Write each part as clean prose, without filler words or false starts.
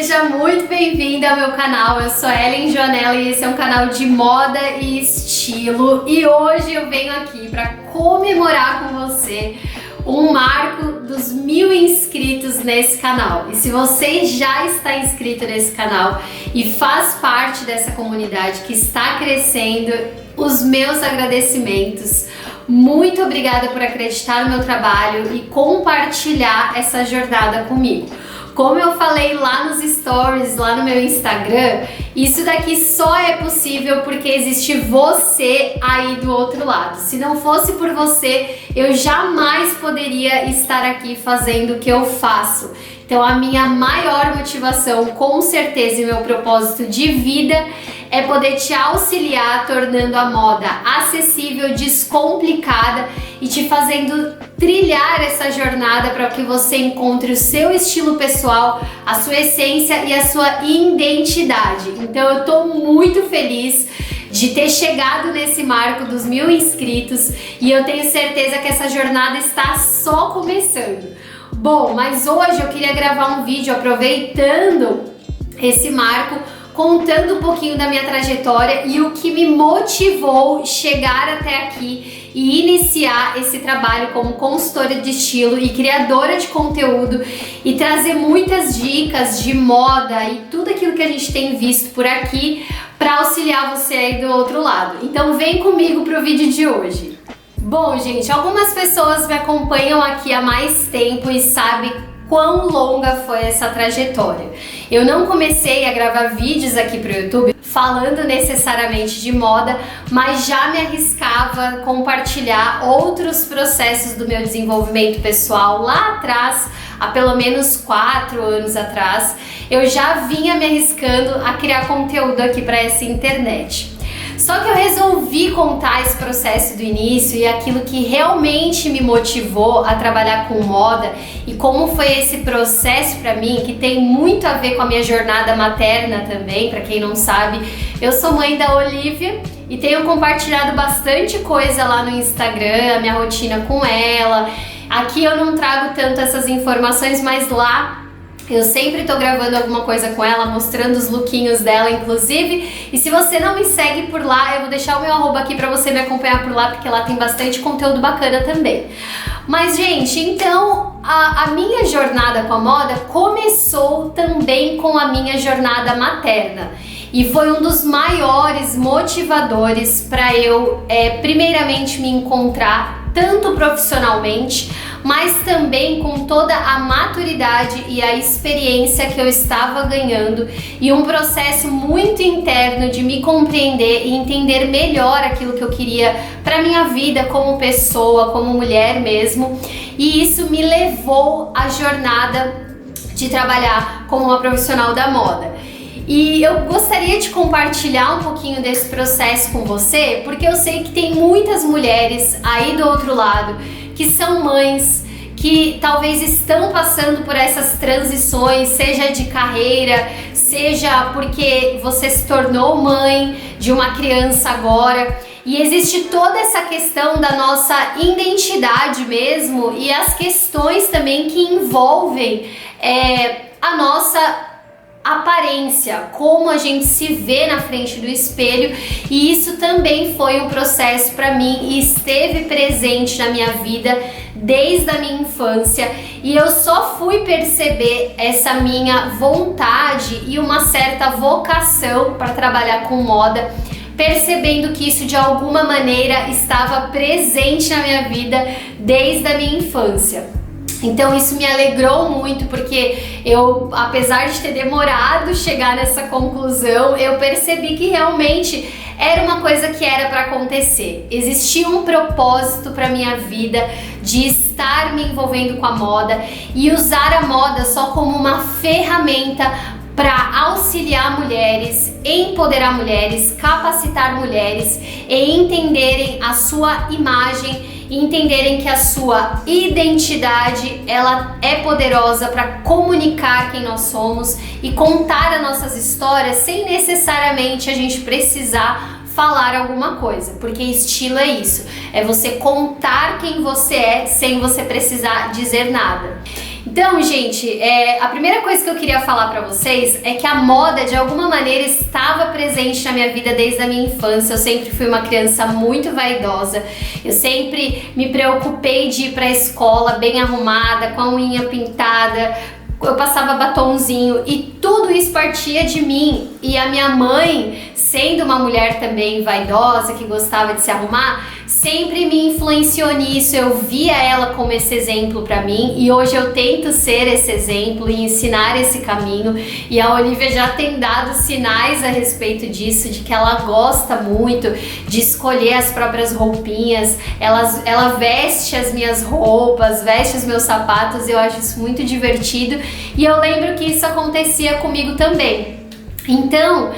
Seja muito bem-vinda ao meu canal. Eu sou Ellen Joanella e esse é um canal de moda e estilo. E hoje eu venho aqui para comemorar com você um marco dos 1000 inscritos nesse canal. E se você já está inscrito nesse canal e faz parte dessa comunidade que está crescendo, os meus agradecimentos. Muito obrigada por acreditar no meu trabalho e compartilhar essa jornada comigo. Como eu falei lá nos stories, lá no meu Instagram, isso daqui só é possível porque existe você aí do outro lado. Se não fosse por você, eu jamais poderia estar aqui fazendo o que eu faço. Então a minha maior motivação, com certeza, e meu propósito de vida é poder te auxiliar tornando a moda acessível, descomplicada e te fazendo trilhar essa jornada para que você encontre o seu estilo pessoal, a sua essência e a sua identidade. Então eu tô muito feliz de ter chegado nesse marco dos 1000 inscritos e eu tenho certeza que essa jornada está só começando. Bom, mas hoje eu queria gravar um vídeo aproveitando esse marco, contando um pouquinho da minha trajetória e o que me motivou chegar até aqui e iniciar esse trabalho como consultora de estilo e criadora de conteúdo e trazer muitas dicas de moda e tudo aquilo que a gente tem visto por aqui para auxiliar você aí do outro lado. Então vem comigo pro vídeo de hoje. Bom, gente, algumas pessoas me acompanham aqui há mais tempo e sabem quão longa foi essa trajetória. Eu não comecei a gravar vídeos aqui pro YouTube falando necessariamente de moda, mas já me arriscava a compartilhar outros processos do meu desenvolvimento pessoal lá atrás, há pelo menos 4 anos atrás. Eu já vinha me arriscando a criar conteúdo aqui para essa internet. Só que eu resolvi contar esse processo do início e aquilo que realmente me motivou a trabalhar com moda e como foi esse processo para mim, que tem muito a ver com a minha jornada materna também. Para quem não sabe, eu sou mãe da Olivia e tenho compartilhado bastante coisa lá no Instagram, a minha rotina com ela. Aqui eu não trago tanto essas informações, mas lá eu sempre tô gravando alguma coisa com ela, mostrando os lookinhos dela, inclusive. E se você não me segue por lá, eu vou deixar o meu arroba aqui pra você me acompanhar por lá, porque lá tem bastante conteúdo bacana também. Mas, gente, então a minha jornada com a moda começou também com a minha jornada materna. E foi um dos maiores motivadores para eu, primeiramente, me encontrar tanto profissionalmente, mas também com toda a maturidade e a experiência que eu estava ganhando e um processo muito interno de me compreender e entender melhor aquilo que eu queria para minha vida como pessoa, como mulher mesmo. E isso me levou à jornada de trabalhar como uma profissional da moda. E eu gostaria de compartilhar um pouquinho desse processo com você, porque eu sei que tem muitas mulheres aí do outro lado que são mães, que talvez estão passando por essas transições, seja de carreira, seja porque você se tornou mãe de uma criança agora. E existe toda essa questão da nossa identidade mesmo e as questões também que envolvem a nossa aparência, como a gente se vê na frente do espelho, e isso também foi um processo para mim e esteve presente na minha vida desde a minha infância, e eu só fui perceber essa minha vontade e uma certa vocação para trabalhar com moda, percebendo que isso de alguma maneira estava presente na minha vida desde a minha infância. Então isso me alegrou muito, porque eu, apesar de ter demorado chegar nessa conclusão, eu percebi que realmente era uma coisa que era para acontecer. Existia um propósito para minha vida de estar me envolvendo com a moda e usar a moda só como uma ferramenta para auxiliar mulheres, empoderar mulheres, capacitar mulheres e entenderem a sua imagem e entenderem que a sua identidade ela é poderosa para comunicar quem nós somos e contar as nossas histórias sem necessariamente a gente precisar falar alguma coisa, porque estilo é isso, é você contar quem você é sem você precisar dizer nada. Então, gente, a primeira coisa que eu queria falar pra vocês é que a moda, de alguma maneira, estava presente na minha vida desde a minha infância. Eu sempre fui uma criança muito vaidosa, eu sempre me preocupei de ir pra escola bem arrumada, com a unha pintada, eu passava batonzinho e tudo isso partia de mim. E a minha mãe, sendo uma mulher também vaidosa, que gostava de se arrumar, sempre me influenciou nisso. Eu via ela como esse exemplo pra mim e hoje eu tento ser esse exemplo e ensinar esse caminho. E a Olivia já tem dado sinais a respeito disso, de que ela gosta muito de escolher as próprias roupinhas, ela veste as minhas roupas, veste os meus sapatos, eu acho isso muito divertido. E eu lembro que isso acontecia comigo também. Então,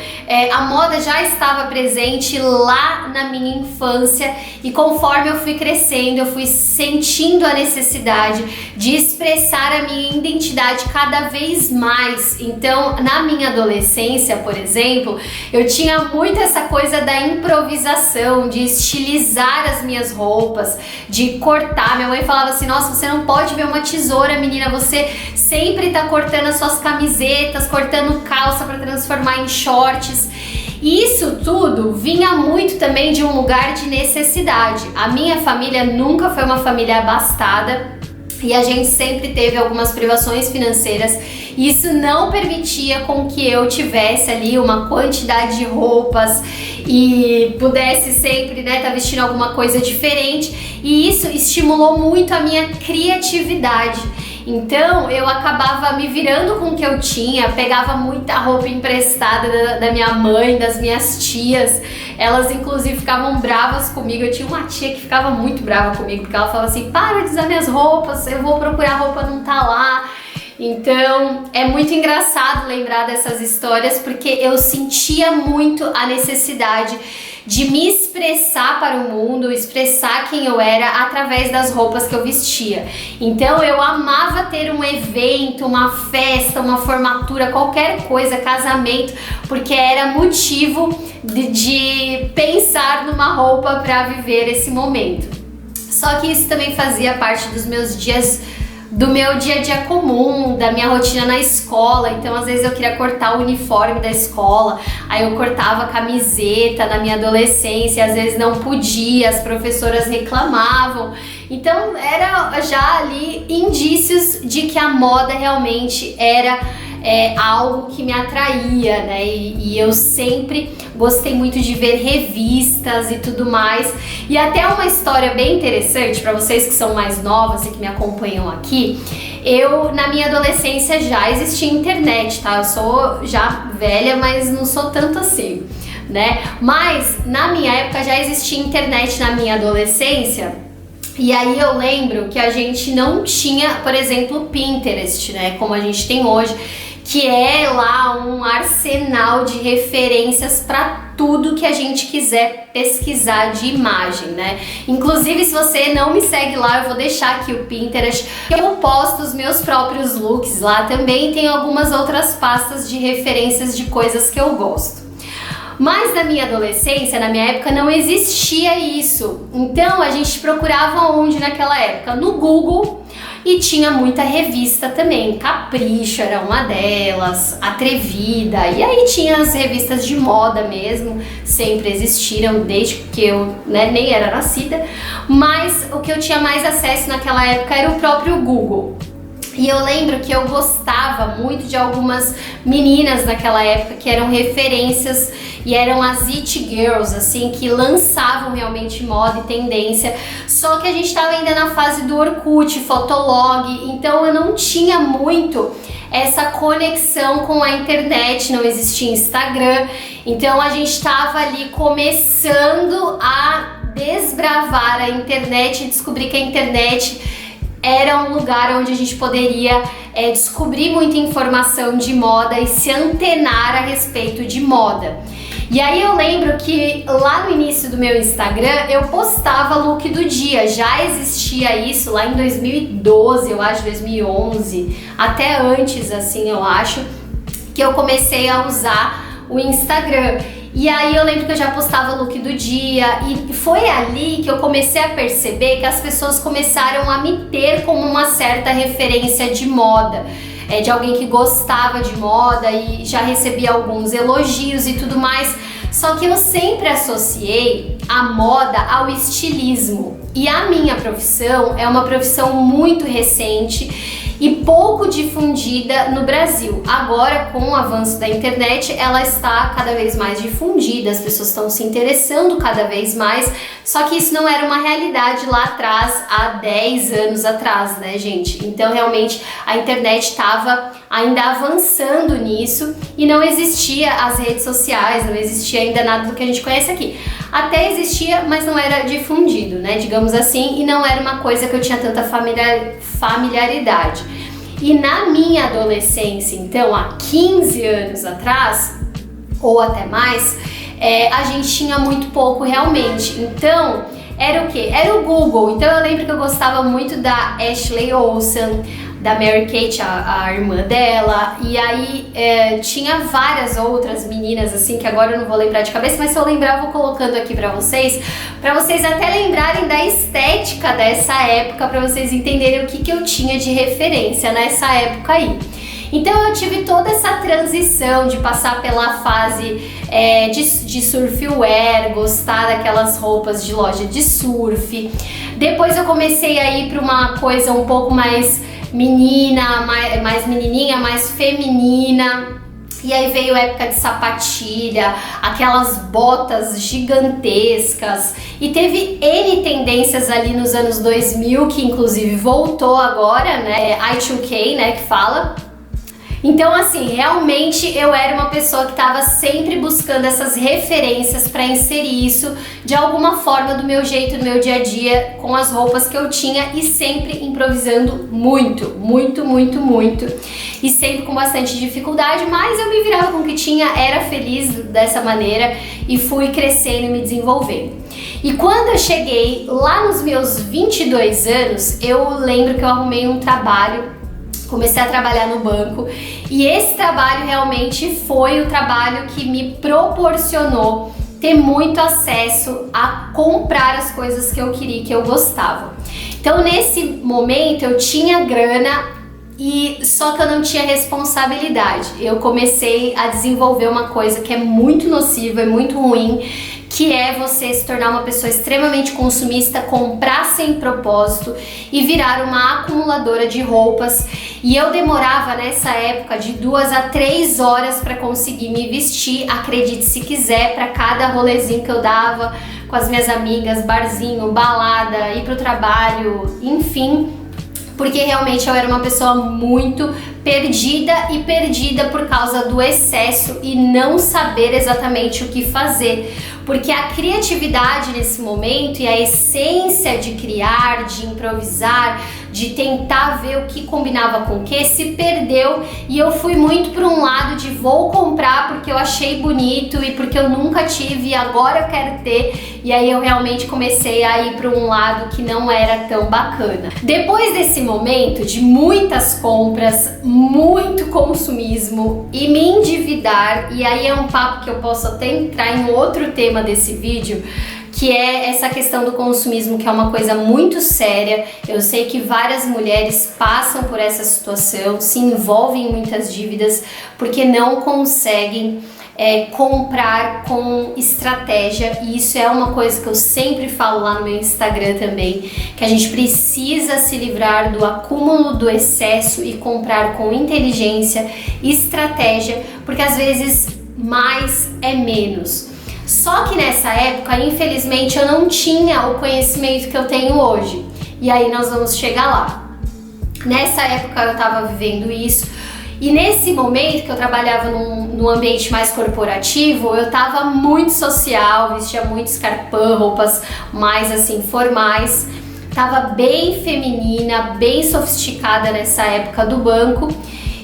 a moda já estava presente lá na minha infância e conforme eu fui crescendo, eu fui sentindo a necessidade de expressar a minha identidade cada vez mais. Então, na minha adolescência, por exemplo, eu tinha muito essa coisa da improvisação, de estilizar as minhas roupas, de cortar. Minha mãe falava assim, nossa, você não pode ver uma tesoura, menina, você sempre tá cortando as suas camisetas, cortando calça para transformar em shorts. E isso tudo vinha muito também de um lugar de necessidade. A minha família nunca foi uma família abastada e a gente sempre teve algumas privações financeiras e isso não permitia com que eu tivesse ali uma quantidade de roupas e pudesse sempre, né, tá vestindo alguma coisa diferente, e isso estimulou muito a minha criatividade. Então eu acabava me virando com o que eu tinha, pegava muita roupa emprestada da minha mãe, das minhas tias. Elas inclusive ficavam bravas comigo. Eu tinha uma tia que ficava muito brava comigo, porque ela falava assim, para de usar minhas roupas, eu vou procurar, a roupa não tá lá. Então é muito engraçado lembrar dessas histórias, porque eu sentia muito a necessidade de me expressar para o mundo, expressar quem eu era através das roupas que eu vestia. Então eu amava ter um evento, uma festa, uma formatura, qualquer coisa, casamento, porque era motivo de pensar numa roupa para viver esse momento. Só que isso também fazia parte dos meus dias, do meu dia a dia comum, da minha rotina na escola. Então às vezes eu queria cortar o uniforme da escola, aí eu cortava a camiseta na minha adolescência, às vezes não podia, as professoras reclamavam. Então era já ali indícios de que a moda realmente era algo que me atraía, né? E eu sempre gostei muito de ver revistas e tudo mais. E até uma história bem interessante para vocês que são mais novas e que me acompanham aqui. Eu, na minha adolescência, já existia internet, tá? Eu sou já velha, mas não sou tanto assim, né? Mas na minha época já existia internet na minha adolescência. E aí eu lembro que a gente não tinha, por exemplo, Pinterest, né? Como a gente tem hoje, que é lá um arsenal de referências para tudo que a gente quiser pesquisar de imagem, né? Inclusive, se você não me segue lá, eu vou deixar aqui o Pinterest. Eu posto os meus próprios looks lá também, tem algumas outras pastas de referências de coisas que eu gosto. Mas na minha adolescência, na minha época, não existia isso. Então a gente procurava onde naquela época? No Google. E tinha muita revista também, Capricho era uma delas, Atrevida, e aí tinha as revistas de moda mesmo, sempre existiram desde que eu, né, nem era nascida, mas o que eu tinha mais acesso naquela época era o próprio Google. E eu lembro que eu gostava muito de algumas meninas naquela época que eram referências e eram as It Girls, assim, que lançavam realmente moda e tendência. Só que a gente estava ainda na fase do Orkut, Fotolog, então eu não tinha muito essa conexão com a internet, não existia Instagram. Então a gente estava ali começando a desbravar a internet e descobrir que a internet era um lugar onde a gente poderia descobrir muita informação de moda e se antenar a respeito de moda. E aí eu lembro que lá no início do meu Instagram eu postava look do dia, já existia isso lá em 2012, eu acho, 2011, até antes assim eu acho, que eu comecei a usar o Instagram. E aí eu lembro que eu já postava look do dia e foi ali que eu comecei a perceber que as pessoas começaram a me ter como uma certa referência de moda, de alguém que gostava de moda e já recebia alguns elogios e tudo mais. Só que eu sempre associei a moda ao estilismo. E a minha profissão é uma profissão muito recente e pouco difundida no Brasil. Agora, com o avanço da internet, ela está cada vez mais difundida, as pessoas estão se interessando cada vez mais, só que isso não era uma realidade lá atrás, há 10 anos atrás, né, gente? Então, realmente, a internet estava ainda avançando nisso e não existia as redes sociais, não existia ainda nada do que a gente conhece aqui. Até existia, mas não era difundido, né, digamos assim, e não era uma coisa que eu tinha tanta familiaridade. E na minha adolescência, então, há 15 anos atrás, ou até mais, a gente tinha muito pouco realmente. Então, era o quê? Era o Google. Então eu lembro que eu gostava muito da Ashley Olsen, da Mary-Kate, a irmã dela, e aí tinha várias outras meninas assim, que agora eu não vou lembrar de cabeça, mas se eu lembrar eu vou colocando aqui pra vocês até lembrarem da estética dessa época, pra vocês entenderem o que eu tinha de referência nessa época aí. Então eu tive toda essa transição de passar pela fase de surfwear, gostar daquelas roupas de loja de surf. Depois eu comecei a ir para uma coisa um pouco mais menina, mais menininha, mais feminina. E aí veio a época de sapatilha, aquelas botas gigantescas. E teve N tendências ali nos anos 2000, que inclusive voltou agora, né? I2K, né, que fala. Então, assim, realmente eu era uma pessoa que estava sempre buscando essas referências para inserir isso de alguma forma do meu jeito, do meu dia a dia, com as roupas que eu tinha e sempre improvisando muito, muito, muito, muito. E sempre com bastante dificuldade, mas eu me virava com o que tinha, era feliz dessa maneira e fui crescendo e me desenvolvendo. E quando eu cheguei lá nos meus 22 anos, eu lembro que eu arrumei um trabalho. Comecei a trabalhar no banco e esse trabalho realmente foi o trabalho que me proporcionou ter muito acesso a comprar as coisas que eu queria, que eu gostava. Então nesse momento eu tinha grana e só que eu não tinha responsabilidade. Eu comecei a desenvolver uma coisa que é muito nociva, é muito ruim, que é você se tornar uma pessoa extremamente consumista, comprar sem propósito e virar uma acumuladora de roupas. E eu demorava nessa época de 2 a 3 horas para conseguir me vestir, acredite se quiser, para cada rolezinho que eu dava com as minhas amigas, barzinho, balada, ir pro trabalho, enfim. Porque realmente eu era uma pessoa muito perdida por causa do excesso e não saber exatamente o que fazer. Porque a criatividade nesse momento e a essência de criar, de improvisar, de tentar ver o que combinava com o que, se perdeu e eu fui muito por um lado de vou comprar porque eu achei bonito e porque eu nunca tive e agora eu quero ter, e aí eu realmente comecei a ir para um lado que não era tão bacana. Depois desse momento de muitas compras, muito consumismo e me endividar, e aí é um papo que eu posso até entrar em outro tema desse vídeo, que é essa questão do consumismo, que é uma coisa muito séria. Eu sei que várias mulheres passam por essa situação, se envolvem em muitas dívidas porque não conseguem comprar com estratégia, e isso é uma coisa que eu sempre falo lá no meu Instagram também, que a gente precisa se livrar do acúmulo do excesso e comprar com inteligência e estratégia, porque às vezes mais é menos. Só que nessa época, infelizmente, eu não tinha o conhecimento que eu tenho hoje. E aí nós vamos chegar lá. Nessa época eu estava vivendo isso. E nesse momento que eu trabalhava num ambiente mais corporativo, eu estava muito social, vestia muito escarpão, roupas mais assim formais. Tava bem feminina, bem sofisticada nessa época do banco.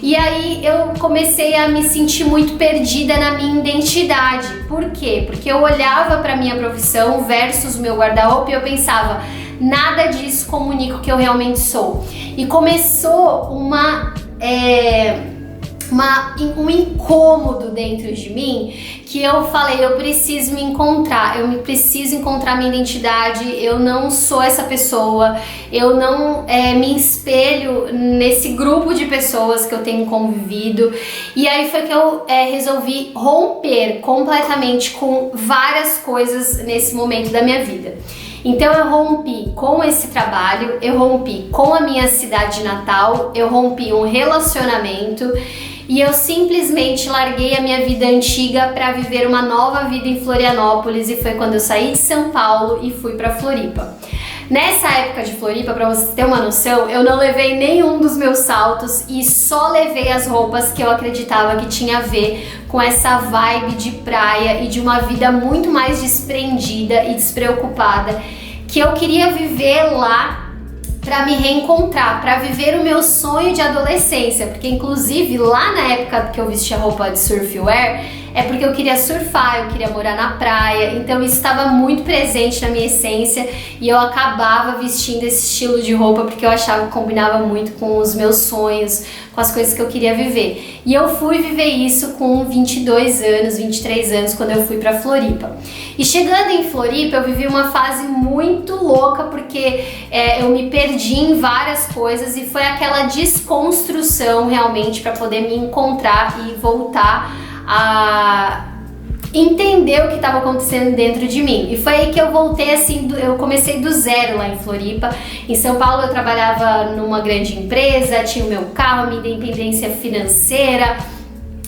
E aí eu comecei a me sentir muito perdida na minha identidade. Por quê? Porque eu olhava para minha profissão versus o meu guarda-roupa e eu pensava, nada disso comunica o que eu realmente sou. E começou um incômodo dentro de mim, que eu falei, eu preciso me encontrar, preciso encontrar minha identidade, eu não sou essa pessoa, eu não me espelho nesse grupo de pessoas que eu tenho convivido. E aí foi que eu resolvi romper completamente com várias coisas nesse momento da minha vida. Então eu rompi com esse trabalho, eu rompi com a minha cidade natal, eu rompi um relacionamento e eu simplesmente larguei a minha vida antiga para viver uma nova vida em Florianópolis, e foi quando eu saí de São Paulo e fui para Floripa. Nessa época de Floripa, para você ter uma noção, eu não levei nenhum dos meus saltos e só levei as roupas que eu acreditava que tinha a ver com essa vibe de praia e de uma vida muito mais desprendida e despreocupada, que eu queria viver lá para me reencontrar, para viver o meu sonho de adolescência, porque inclusive lá na época que eu vestia roupa de surfwear, é porque eu queria surfar, eu queria morar na praia, então isso estava muito presente na minha essência e eu acabava vestindo esse estilo de roupa porque eu achava que combinava muito com os meus sonhos, com as coisas que eu queria viver. E eu fui viver isso com 22 anos, 23 anos, quando eu fui para Floripa. E chegando em Floripa, eu vivi uma fase muito louca porque eu me perdi em várias coisas e foi aquela desconstrução realmente para poder me encontrar e voltar a entender o que estava acontecendo dentro de mim. E foi aí que eu voltei assim, eu comecei do zero lá em Floripa. Em São Paulo eu trabalhava numa grande empresa, tinha o meu carro, a minha independência financeira,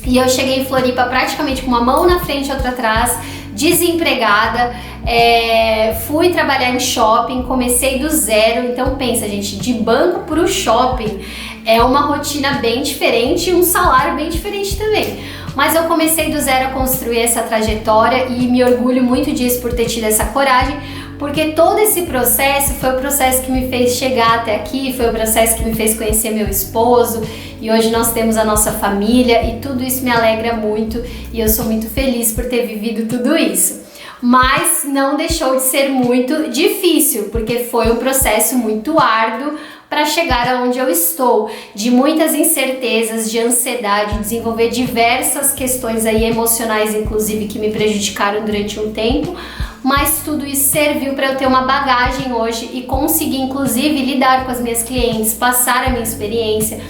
e eu cheguei em Floripa praticamente com uma mão na frente e outra atrás, desempregada, fui trabalhar em shopping, comecei do zero. Então pensa, gente, de banco para o shopping é uma rotina bem diferente e um salário bem diferente também. Mas eu comecei do zero a construir essa trajetória e me orgulho muito disso, por ter tido essa coragem, porque todo esse processo foi o processo que me fez chegar até aqui, foi o processo que me fez conhecer meu esposo, e hoje nós temos a nossa família, e tudo isso me alegra muito e eu sou muito feliz por ter vivido tudo isso. Mas não deixou de ser muito difícil, porque foi um processo muito árduo para chegar aonde eu estou, de muitas incertezas, de ansiedade, desenvolver diversas questões aí emocionais, inclusive, que me prejudicaram durante um tempo, mas tudo isso serviu para eu ter uma bagagem hoje e conseguir, inclusive, lidar com as minhas clientes, passar a minha experiência,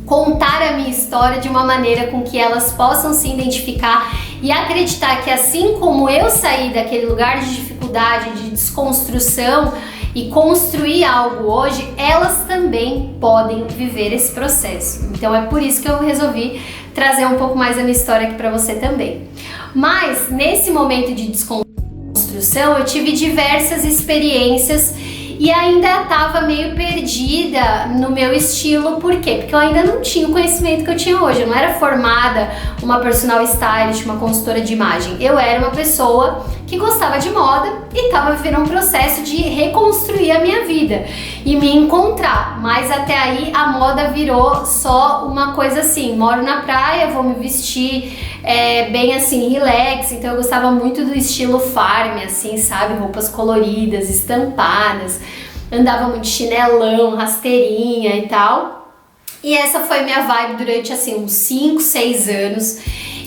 contar a minha história de uma maneira com que elas possam se identificar e acreditar que, assim como eu saí daquele lugar de dificuldade, de desconstrução, e construir algo hoje, elas também podem viver esse processo. Então é por isso que eu resolvi trazer um pouco mais a minha história aqui para você também. Mas nesse momento de desconstrução eu tive diversas experiências e ainda estava meio perdida no meu estilo. Por quê? Porque eu ainda não tinha o conhecimento que eu tinha hoje. Eu não era formada uma personal stylist, uma consultora de imagem. Eu era uma pessoa que gostava de moda e estava vivendo um processo de reconstruir a minha vida e me encontrar. Mas até aí a moda virou só uma coisa assim, moro na praia, vou me vestir bem assim, relax. Então eu gostava muito do estilo farm, assim, sabe? Roupas coloridas, estampadas, andava muito de chinelão, rasteirinha e tal. E essa foi minha vibe durante assim uns 5, 6 anos.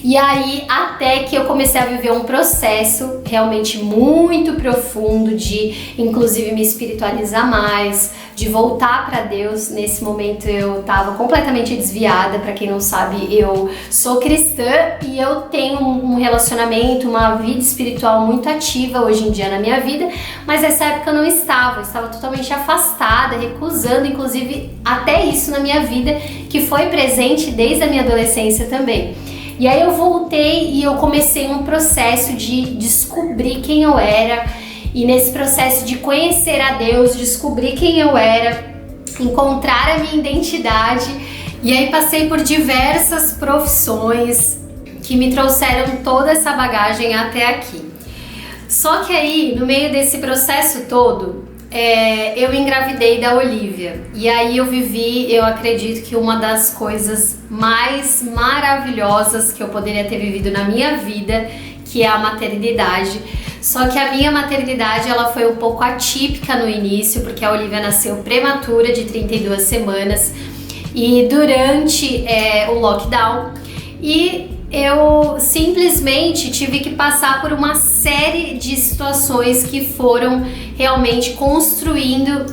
E aí, até que eu comecei a viver um processo realmente muito profundo de, inclusive, me espiritualizar mais, de voltar para Deus. Nesse momento eu estava completamente desviada. Para quem não sabe, eu sou cristã e eu tenho um relacionamento, uma vida espiritual muito ativa hoje em dia na minha vida, mas nessa época eu não estava, eu estava totalmente afastada, recusando, inclusive, até isso na minha vida, que foi presente desde a minha adolescência também. E aí eu voltei e eu comecei um processo de descobrir quem eu era, e nesse processo de conhecer a Deus, descobrir quem eu era, encontrar a minha identidade. E aí passei por diversas profissões que me trouxeram toda essa bagagem até aqui. Só que aí, no meio desse processo todo, eu engravidei da Olivia, e aí eu vivi, eu acredito que uma das coisas mais maravilhosas que eu poderia ter vivido na minha vida, que é a maternidade. Só que a minha maternidade, ela foi um pouco atípica no início, porque a Olivia nasceu prematura, de 32 semanas, e durante o lockdown, e eu simplesmente tive que passar por uma série de situações que foram realmente construindo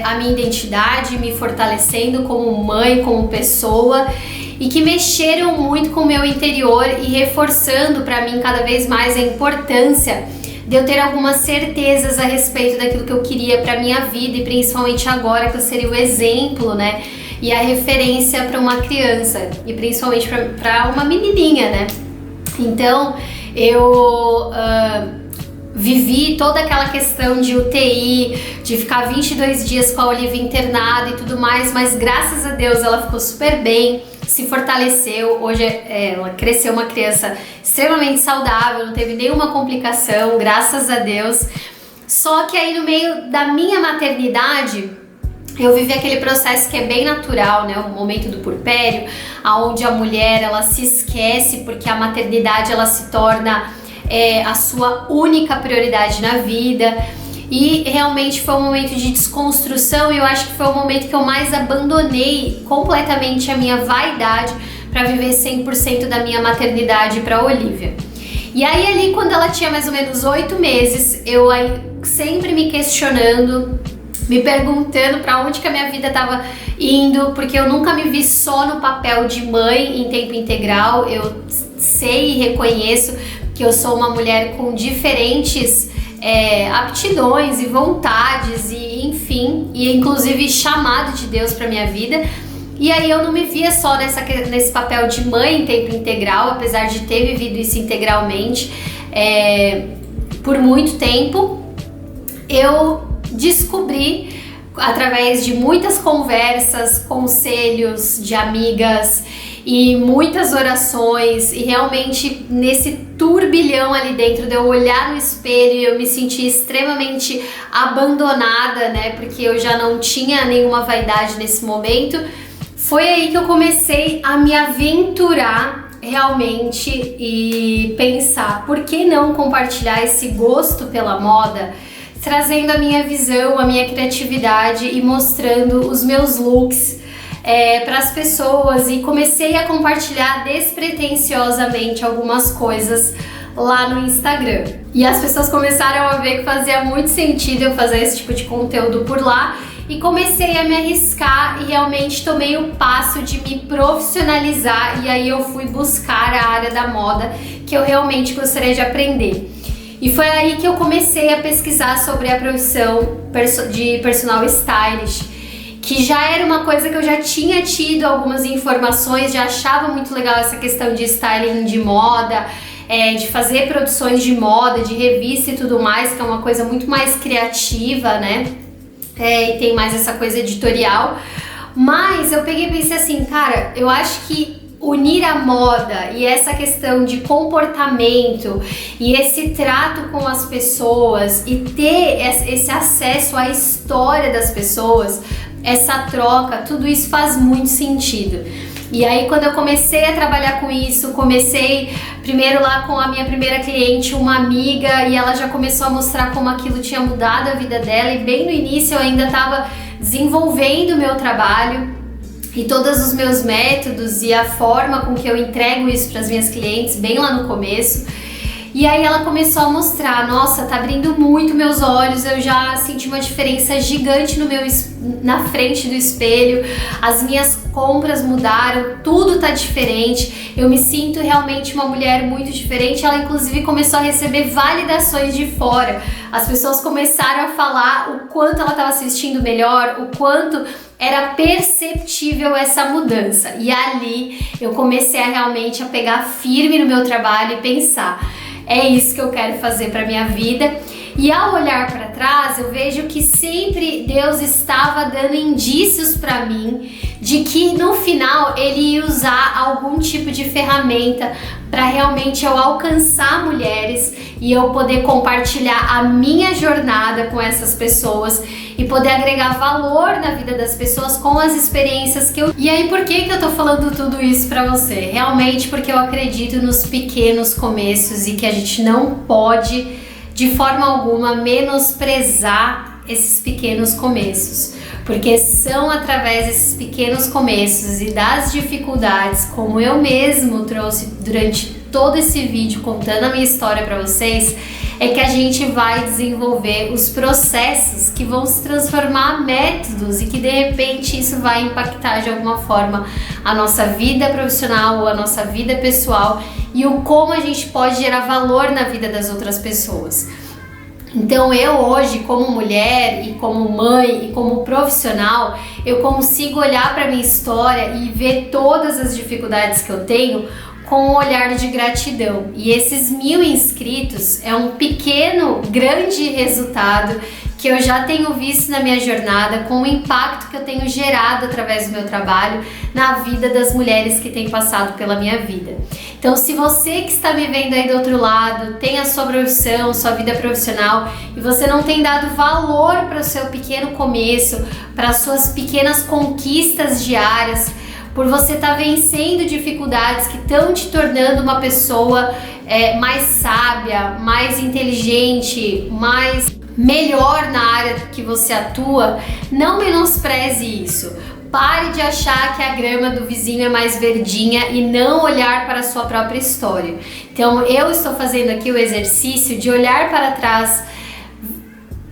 a minha identidade, me fortalecendo como mãe, como pessoa, e que mexeram muito com o meu interior e reforçando para mim cada vez mais a importância de eu ter algumas certezas a respeito daquilo que eu queria para minha vida, e principalmente agora que eu seria o exemplo, né? E a referência para uma criança, e principalmente para uma menininha, né? Então eu vivi toda aquela questão de UTI, de ficar 22 dias com a Olivia internada e tudo mais, mas graças a Deus ela ficou super bem, se fortaleceu. Hoje ela cresceu uma criança extremamente saudável, não teve nenhuma complicação, graças a Deus. Só que aí no meio da minha maternidade, eu vivi aquele processo que é bem natural, né? O momento do puerpério, onde a mulher ela se esquece, porque a maternidade ela se torna a sua única prioridade na vida. E realmente foi um momento de desconstrução, e eu acho que foi o momento que eu mais abandonei completamente a minha vaidade para viver 100% da minha maternidade para a Olivia. E aí ali quando ela tinha mais ou menos 8 meses, eu aí sempre me questionando, me perguntando para onde que a minha vida estava indo, porque eu nunca me vi só no papel de mãe em tempo integral. Eu sei e reconheço que eu sou uma mulher com diferentes aptidões e vontades e enfim, e inclusive chamado de Deus para minha vida. E aí eu não me via só nesse papel de mãe em tempo integral, apesar de ter vivido isso integralmente por muito tempo. Eu descobri, através de muitas conversas, conselhos de amigas e muitas orações, e realmente nesse turbilhão ali dentro de eu olhar no espelho e eu me sentir extremamente abandonada, né, porque eu já não tinha nenhuma vaidade nesse momento, foi aí que eu comecei a me aventurar realmente e pensar, por que não compartilhar esse gosto pela moda, trazendo a minha visão, a minha criatividade e mostrando os meus looks para as pessoas. E comecei a compartilhar despretensiosamente algumas coisas lá no Instagram. E as pessoas começaram a ver que fazia muito sentido eu fazer esse tipo de conteúdo por lá, e comecei a me arriscar e realmente tomei o passo de me profissionalizar, e aí eu fui buscar a área da moda que eu realmente gostaria de aprender. E foi aí que eu comecei a pesquisar sobre a profissão de personal stylist, que já era uma coisa que eu já tinha tido algumas informações, já achava muito legal essa questão de styling de moda, de fazer produções de moda, de revista e tudo mais, que é uma coisa muito mais criativa, né? E tem mais essa coisa editorial. Mas eu peguei e pensei assim, cara, eu acho que unir a moda e essa questão de comportamento e esse trato com as pessoas e ter esse acesso à história das pessoas, essa troca, tudo isso faz muito sentido. E aí quando eu comecei a trabalhar com isso, comecei primeiro lá com a minha primeira cliente, uma amiga, e ela já começou a mostrar como aquilo tinha mudado a vida dela, e bem no início eu ainda estava desenvolvendo o meu trabalho e todos os meus métodos e a forma com que eu entrego isso para as minhas clientes, bem lá no começo. E aí ela começou a mostrar, nossa, tá abrindo muito meus olhos, eu já senti uma diferença gigante na frente do espelho, as minhas compras mudaram, tudo tá diferente, eu me sinto realmente uma mulher muito diferente. Ela inclusive começou a receber validações de fora, as pessoas começaram a falar o quanto ela estava se vestindo melhor, o quanto era perceptível essa mudança. E ali eu comecei a realmente pegar firme no meu trabalho e pensar, é isso que eu quero fazer para minha vida. E ao olhar para trás, eu vejo que sempre Deus estava dando indícios para mim de que no final Ele ia usar algum tipo de ferramenta para realmente eu alcançar mulheres e eu poder compartilhar a minha jornada com essas pessoas e poder agregar valor na vida das pessoas com as experiências que eu... E aí, por que eu tô falando tudo isso pra você? Realmente porque eu acredito nos pequenos começos e que a gente não pode, de forma alguma, menosprezar esses pequenos começos, porque são através desses pequenos começos e das dificuldades, como eu mesmo trouxe durante todo esse vídeo contando a minha história para vocês, é que a gente vai desenvolver os processos que vão se transformar em métodos e que de repente isso vai impactar de alguma forma a nossa vida profissional ou a nossa vida pessoal e o como a gente pode gerar valor na vida das outras pessoas. Então eu hoje, como mulher e como mãe e como profissional, eu consigo olhar para minha história e ver todas as dificuldades que eu tenho com um olhar de gratidão. E esses 1000 inscritos é um pequeno, grande resultado que eu já tenho visto na minha jornada, com o impacto que eu tenho gerado através do meu trabalho na vida das mulheres que têm passado pela minha vida. Então, se você que está me vendo aí do outro lado, tem a sua profissão, sua vida profissional, e você não tem dado valor para o seu pequeno começo, para as suas pequenas conquistas diárias, por você estar vencendo dificuldades que estão te tornando uma pessoa mais sábia, mais inteligente, melhor na área que você atua, não menospreze isso. Pare de achar que a grama do vizinho é mais verdinha e não olhar para a sua própria história. Então eu estou fazendo aqui o exercício de olhar para trás,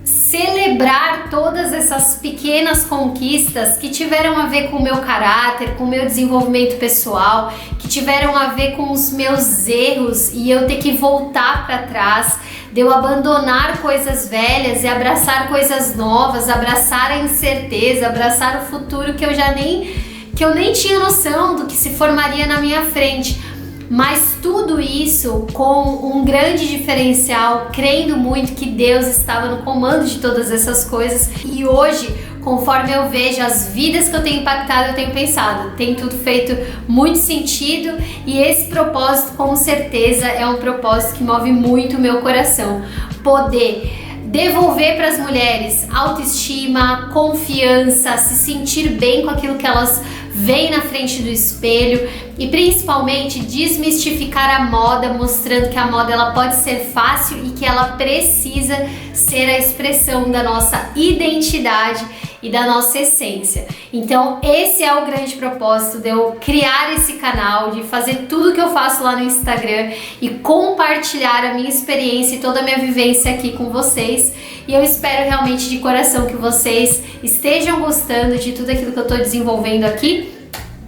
celebrar todas essas pequenas conquistas que tiveram a ver com o meu caráter, com o meu desenvolvimento pessoal, que tiveram a ver com os meus erros e eu ter que voltar para trás, de eu abandonar coisas velhas e abraçar coisas novas, abraçar a incerteza, abraçar o futuro que eu nem tinha noção do que se formaria na minha frente. Mas tudo isso com um grande diferencial, crendo muito que Deus estava no comando de todas essas coisas. E hoje, conforme eu vejo as vidas que eu tenho impactado, eu tenho pensado, tem tudo feito muito sentido e esse propósito com certeza é um propósito que move muito o meu coração. Poder devolver para as mulheres autoestima, confiança, se sentir bem com aquilo que elas veem na frente do espelho e principalmente desmistificar a moda, mostrando que a moda ela pode ser fácil e que ela precisa ser a expressão da nossa identidade e da nossa essência. Então esse é o grande propósito de eu criar esse canal, de fazer tudo que eu faço lá no Instagram e compartilhar a minha experiência e toda a minha vivência aqui com vocês. E eu espero realmente de coração que vocês estejam gostando de tudo aquilo que eu estou desenvolvendo aqui.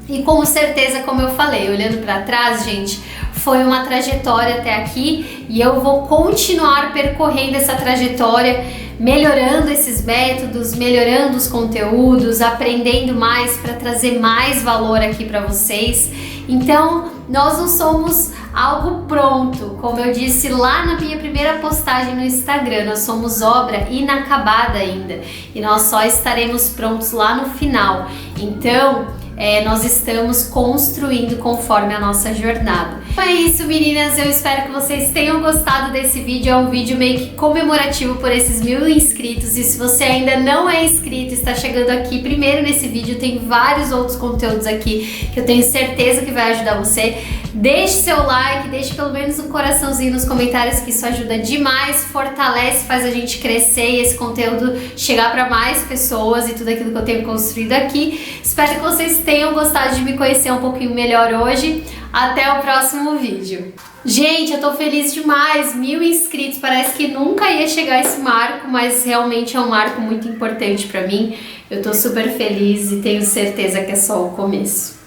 E com certeza, como eu falei, olhando para trás, gente, foi uma trajetória até aqui e eu vou continuar percorrendo essa trajetória, melhorando esses métodos, melhorando os conteúdos, aprendendo mais para trazer mais valor aqui para vocês. Então, nós não somos algo pronto, como eu disse lá na minha primeira postagem no Instagram, nós somos obra inacabada ainda e nós só estaremos prontos lá no final. Então, nós estamos construindo conforme a nossa jornada. Então é isso, meninas, eu espero que vocês tenham gostado desse vídeo. É um vídeo meio que comemorativo por esses 1000 inscritos e se você ainda não é inscrito, está chegando aqui primeiro nesse vídeo, tem vários outros conteúdos aqui que eu tenho certeza que vai ajudar você. Deixe seu like, deixe pelo menos um coraçãozinho nos comentários, que isso ajuda demais, fortalece, faz a gente crescer e esse conteúdo chegar para mais pessoas e tudo aquilo que eu tenho construído aqui. Espero que vocês tenham gostado de me conhecer um pouquinho melhor hoje. Até o próximo vídeo. Gente, eu tô feliz demais, 1000 inscritos, parece que nunca ia chegar esse marco, mas realmente é um marco muito importante pra mim. Eu tô super feliz e tenho certeza que é só o começo.